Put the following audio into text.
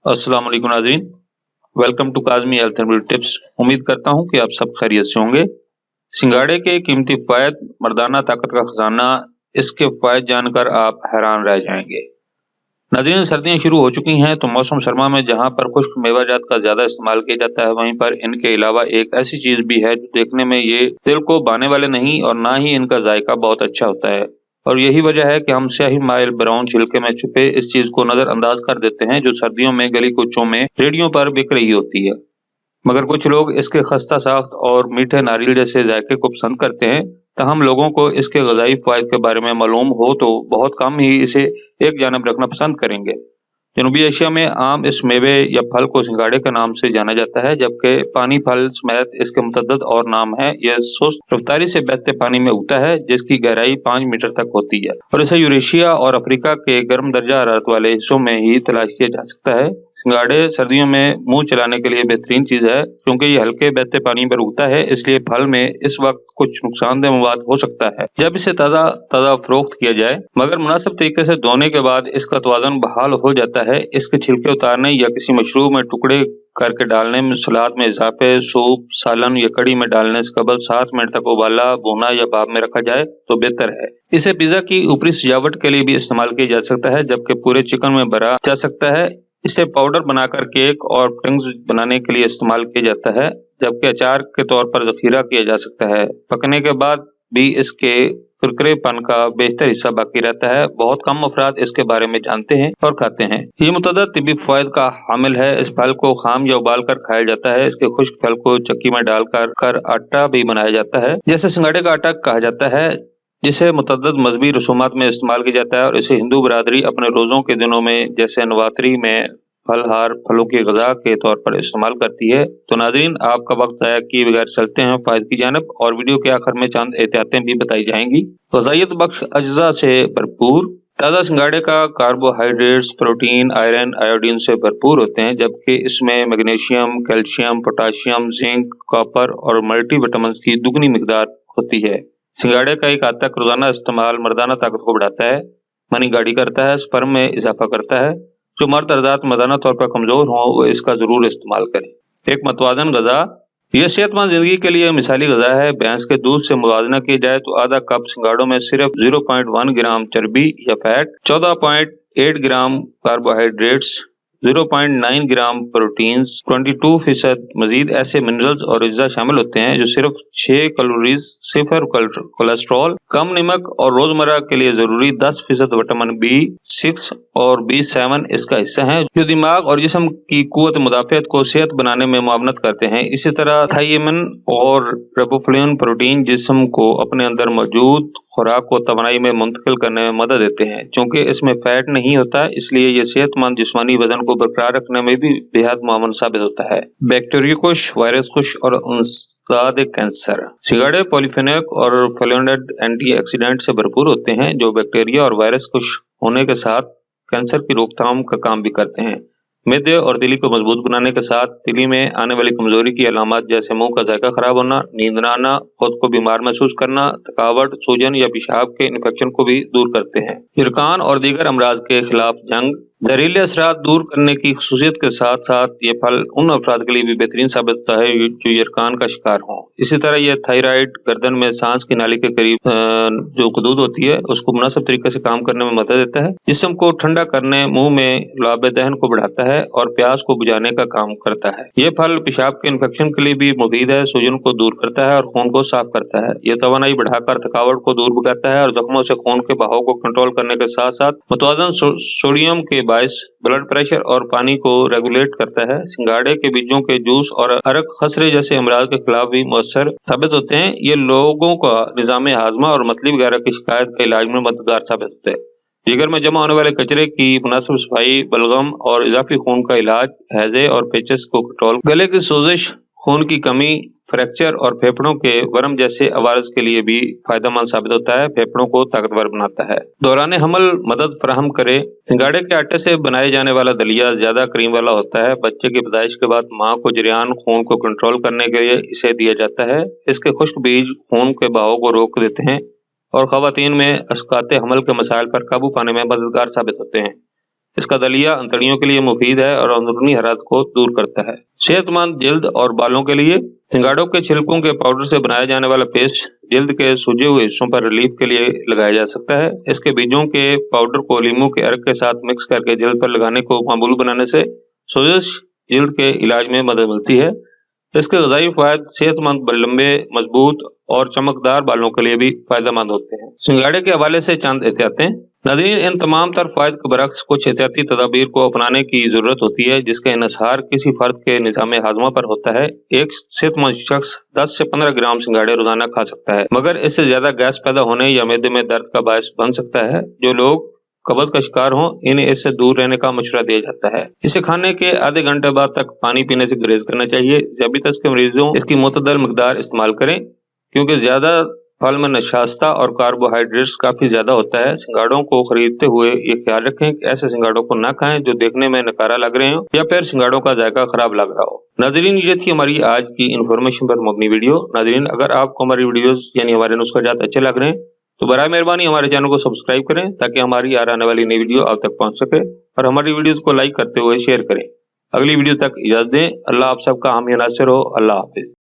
अस्सलाम वालेकुम नाज़रीन, welcome to Kazmi health and beauty tips. उम्मीद करता हूँ कि आप सब खैरियत से होंगे। सिंगाड़े के कीमती फ़ायद, मर्दाना ताकत का खजाना, इसके फ़ायद जानकर आप हैरान रह जाएंगे। नाज़रीन, सर्दियाँ शुरू हो चुकी हैं तो मौसम सरमा में जहाँ पर खुश्क मेवाजात का ज़्यादा इस्तेमाल किया जाता है, वहीं पर इनके अलावा एक ऐसी चीज़ भी है जो देखने में ये दिल को भाने वाले नहीं और ना ही इनका जायका बहुत अच्छा होता है, और यही वजह है कि हम स्याही माइल ब्राउन छिलके में छुपे इस चीज को नजरअंदाज कर देते हैं जो सर्दियों में गली कुचों में रेडियो पर बिक रही होती है। मगर कुछ लोग इसके खस्ता साख्त और मीठे नारियल जैसे जायके को पसंद करते हैं, तहम लोगों को इसके गजाई फायद के बारे में मालूम हो तो बहुत कम ही इसे एक जानब रखना पसंद करेंगे। जनूबी एशिया में आम इस मेवे या फल को सिंगाड़े के नाम से जाना जाता है, जबकि पानी फल समेत इसके मुतअद्दिद और नाम है। यह सुस्त रफ्तारी से बहते पानी में उगता है, जिसकी गहराई 5 मीटर तक होती है, और इसे यूरेशिया और अफ्रीका के गर्म दर्जा हरारत वाले हिस्सों में ही तलाश किया जा सकता है। सिंगाड़े सर्दियों में मुंह चलाने के लिए बेहतरीन चीज है, क्योंकि ये हल्के बहते पानी पर उगता है, इसलिए फल में इस वक्त कुछ नुकसानदेह मवाद हो सकता है जब इसे ताज़ा ताज़ा फरोख्त किया जाए, मगर मुनासिब तरीके से धोने के बाद इसका तवाज़ुन बहाल हो जाता है। इसके छिलके उतारने या किसी मशरूब में टुकड़े करके डालने में, सलाद में इजाफे, सूप, सालन या कड़ी में डालने से कबल 7 मिनट तक उबाला, भुना या भाप में रखा जाए तो बेहतर है। इसे पिज्जा की ऊपरी सजावट के लिए भी इस्तेमाल किया जा सकता है, जबकि पूरे चिकन में भरा जा सकता है। इसे पाउडर बनाकर केक और पुडिंग्स बनाने के लिए इस्तेमाल किया जाता है, जबकि अचार के तौर पर जखीरा किया जा सकता है। पकने के बाद भी इसके कुरकुरेपन का बेहतर हिस्सा बाकी रहता है। बहुत कम अफराद इसके बारे में जानते हैं और खाते हैं। ये मुतअद्दिद तिब्बी फायद का हामिल है। इस फल को खाम या उबाल कर खाया जाता है। इसके खुश्क फल को चक्की में डालकर आटा भी बनाया जाता है, जैसे सिंगाड़े का आटा कहा जाता है, जिसे मुतअद्दिद मजहबी रसूमात में इस्तेमाल किया जाता है, और इसे हिंदू बरादरी अपने रोजों के दिनों में जैसे नवरात्रि में फलहार फलों की गजा के तौर पर इस्तेमाल करती है। तो नाज़रीन, आपका वक्त ज़ाया किए बगैर चलते हैं फायद की जानिब, और वीडियो के आखिर में चंद एहतियातें भी बताई जाएंगी। गजाइत बख्श अज्जा से भरपूर ताज़ा सिंगाड़े का कार्बोहाइड्रेट्स, प्रोटीन, आयरन, आयोडीन से भरपूर होते हैं, जबकि इसमें magnesium, calcium, potassium, zinc, copper और मल्टीविटामिन की दुगनी मिकदार होती है। सिंगाड़े का एक आध तक रोजाना इस्तेमाल मर्दाना ताकत को बढ़ाता है, मनी गाढ़ी करता है, स्पर्म में इजाफा करता है। जो मर्द हज़रात मर्दाना तौर पर कमजोर हों वो इसका जरूर इस्तेमाल करें। एक मतवाजन गजा, यह सेहतमंद जिंदगी के लिए मिसाली गजा है। भैंस के दूध से मुवाजना किया जाए तो आधा कप सिंगाड़ों में सिर्फ 0.1 ग्राम चर्बी या फैट, 14.8 ग्राम कार्बोहाइड्रेट्स, 0.9 ग्राम प्रोटीन्स, 22% मजीद ऐसे मिनरल्स और अज्जा शामिल होते हैं जो सिर्फ 6 कैलोरीज, 0 कोलेस्ट्रॉल, कम नमक और रोजमर्रा के लिए जरूरी 10% विटामिन B6 और B7 इसका हिस्सा है, जो दिमाग और जिस्म की कुव्वत मुदाफियत को सेहत बनाने में मुआवनत करते हैं। इसी तरह थायमिन और रिबोफ्लेविन प्रोटीन जिस्म को अपने अंदर मौजूद खुराक को तवानाई में मुंतकिल करने में मदद देते हैं। चूंकि इसमें फैट नहीं होता, इसलिए ये सेहतमंद जिस्मानी वजन को बरकरार रखने में भी बेहद मुआवन साबित होता है। बैक्टीरिया कुश, वायरस कुश और अंसाद कैंसर। सिंगाड़े पॉलीफेनोलिक और फ्लेवोनॉइड एंटीऑक्सीडेंट से भरपूर होते हैं, जो बैक्टीरिया और वायरस कुश होने के साथ कैंसर की रोकथाम का काम भी करते हैं। मैदे और तिली को मजबूत बनाने के साथ तिली में आने वाली कमजोरी की अलामत जैसे मुंह का जायका खराब होना, नींद न आना, खुद को बीमार महसूस करना, थकावट, सूजन या पेशाब के इन्फेक्शन को भी दूर करते हैं। यरकान और दीगर अमराज के खिलाफ जंग, जहरीले असरात दूर करने की खसूसियत के साथ साथ ये फल उन अफराद के लिए भी बेहतरीन साबित होता है जो यरकान का शिकार हों। इसी तरह यह थायराइड, गर्दन में सांस की नाली के करीब जो खदूद होती है उसको मुनासिब तरीके से काम करने में मदद देता है, जिस्म को ठंडा करने, मुंह में लाब दहन को बढ़ाता है और प्यास को बुझाने का काम करता है। यह फल पेशाब के इन्फेक्शन के लिए भी मुफीद है, सूजन को दूर करता है और खून को साफ करता है। यह तवानाई बढ़ाकर थकावट को दूर भगाता है और जख्मों से खून के बहाव को कंट्रोल करने के साथ साथ मुतवाज़न सोडियम के बायस ब्लड प्रेशर और पानी को रेगुलेट करता है। सिंगाड़े के बीजों के जूस और अरक खसरे जैसे अमराज के खिलाफ भी मुअस्सर साबित होते हैं। ये लोगों का निजाम हाजमा और मतली वगैरह की शिकायत के इलाज में मददगार साबित होते हैं। जिगर में जमा होने वाले कचरे की मुनासिब सफाई, बलगम और इजाफी खून का इलाज, हैजे और पेचेस को कंट्रोल, गले की सोजिश, खून की कमी, फ्रैक्चर और फेफड़ों के वर्म जैसे अवारज के लिए भी फायदेमंद साबित होता है। फेफड़ों को ताकतवर बनाता है। दौरान हमल मदद फराहम करे। सिंगाड़े के आटे से बनाए जाने वाला दलिया ज्यादा क्रीम वाला होता है। बच्चे की पैदाइश के बाद माँ को जरियान खून को कंट्रोल करने के लिए इसे दिया जाता है। इसके खुश्क बीज खून के बहाव को रोक देते हैं और खवातीन में अस्काते हमल के मसाइल पर काबू पाने में मददगार साबित होते हैं। اس کا دلیا انتڑیوں کے لیے مفید ہے اور اندرونی حرارت کو دور کرتا ہے۔ صحت مند جلد اور بالوں کے لیے سنگاڑوں کے چھلکوں کے پاؤڈر سے بنایا جانے والا پیسٹ جلد کے سوجے ہوئے حصوں پر ریلیف کے لیے لگایا جا سکتا ہے۔ اس کے بیجوں کے پاؤڈر کو لیموں کے عرق کے ساتھ مکس کر کے جلد پر لگانے کو معمول بنانے سے سوزش جلد کے علاج میں مدد ملتی ہے۔ اس کے غذائی فوائد صحت مند لمبے مضبوط اور چمکدار بالوں کے لیے بھی فائدہ مند ہوتے ہیں۔ سنگاڑے کے حوالے سے چند احتیاطیں۔ ناظرین، ان تمام تر فوائد کے برعکس کچھ احتیاطی تدابیر کو اپنانے کی ضرورت ہوتی ہے جس کا انحصار کسی فرد کے نظام ہاضمہ پر ہوتا ہے۔ ایک صحت مند شخص 10 سے 15 گرام سنگاڑے روزانہ کھا سکتا ہے، مگر اس سے زیادہ گیس پیدا ہونے یا معدے میں درد کا باعث بن سکتا ہے۔ جو لوگ قبض کا شکار ہوں انہیں اس سے دور رہنے کا مشورہ دیا جاتا ہے۔ اسے کھانے کے آدھے گھنٹے بعد تک پانی پینے سے گریز کرنا چاہیے۔ ذیابیطس کے مریضوں اس کی معتدل مقدار استعمال کریں کیونکہ زیادہ پھل میں نشاستہ اور کاربوہائیڈریٹس کافی زیادہ ہوتا ہے۔ سنگاڑوں کو خریدتے ہوئے یہ خیال رکھیں کہ ایسے سنگاڑوں کو نہ کھائیں جو دیکھنے میں نکارا لگ رہے ہوں یا پھر سنگاڑوں کا ذائقہ خراب لگ رہا ہو۔ ناظرین، یہ تھی ہماری آج کی انفارمیشن پر مبنی ویڈیو۔ ناظرین، اگر آپ کو ہماری ویڈیوز یعنی ہمارے نسخہ جات اچھے لگ رہے ہیں تو برائے مہربانی ہمارے چینل کو سبسکرائب کریں تاکہ ہماری آنے والی نئی ویڈیو آپ تک پہنچ سکے، اور ہماری ویڈیوز کو لائک کرتے ہوئے شیئر کریں۔ اگلی ویڈیو تک اجازت دیں۔ اللہ آپ سب کا حامی ناصر ہو۔ اللہ حافظ۔